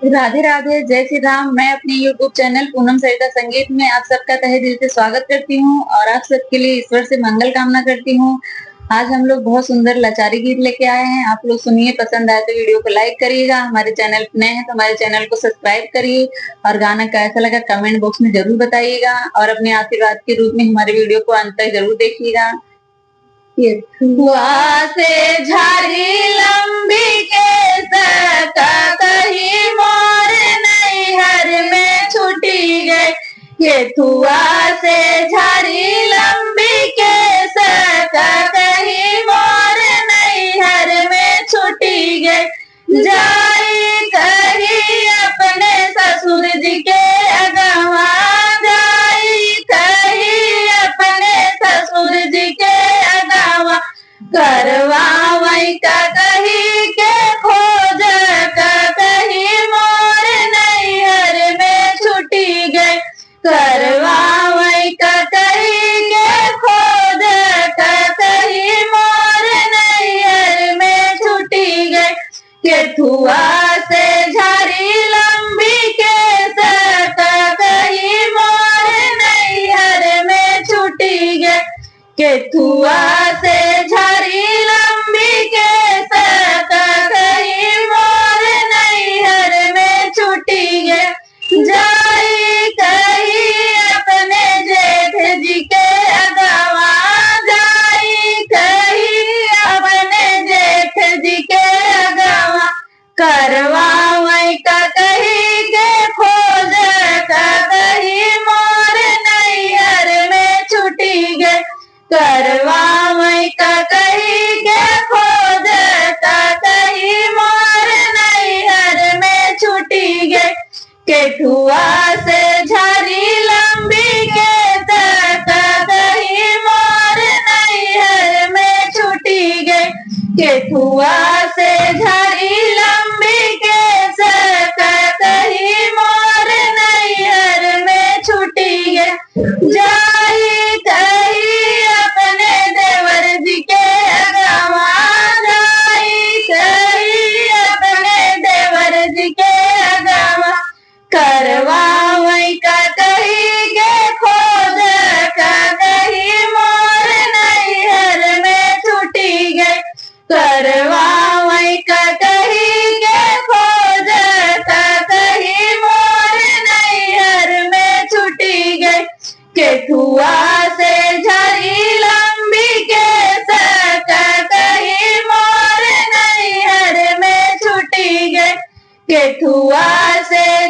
राधे राधे, जय श्री राम। मैं अपने यूट्यूब चैनल पूनम सरिता संगीत में आप सबका तहे दिल से स्वागत करती हूँ और आप सबके लिए ईश्वर से मंगल कामना करती हूँ। आज हम लोग बहुत सुंदर लाचारी गीत लेके आए हैं। आप लोग सुनिए, पसंद आए तो वीडियो को लाइक करिएगा। हमारे चैनल पे नए हैं तो हमारे चैनल को सब्सक्राइब करिए और गाना कैसा लगा कमेंट बॉक्स में जरूर बताइएगा और अपने आशीर्वाद के रूप में हमारे वीडियो को अंत तक जरूर देखिएगा। हुआ से झाड़ी लंबी के सका कहीं मोर नैहर में छुटी गई। ये थुआ से झाड़ी लंबी के सका कहीं मोर नैहर में छुटी गई। जाई कही अपने ससुर जी के अगवा, जाई कही अपने ससुर जी के अगवा, करवा वही का कही के खोज का कही मोर नैहर में छुटी गई। करवा वही का कही के खोज का कही मोर नैहर में छुटी गई। के थुआ से झाड़ी लंबी के सका कही मोर नैहर में छुटी गई। के थुआ से झाड़ी लंबी के सका कहीं मोर नैहर में छुटी गई। जाई कही अपने जेठ जी के अगवा, जाई कही अपने जेठ जी के अगवा, करवा वही का कही के खोज का कही मोर नैहर में छुटी गई। करवा वही का कही के खोज का कही मोर नैहर में छुटी गई। के ठुआ से झाड़ी लंबी के सका कही मोर नैहर में छुटी गई। के ठुआ से झाड़ी लंबी के सका कही मोर नैहर में छुटी गई। जाई कही अपने देवर जी के अगवा, जाई कही अपने देवर जी के अगवा, करवा वही का कही के खोज का कही मोर नैहर में छुटी गई। करवा वही का कही के खोज का कही मोर नैहर में छुटी गई। के ठुआ से झाड़ी लंबी के सका कही मोर नैहर में छुटी गई। के ठुआ से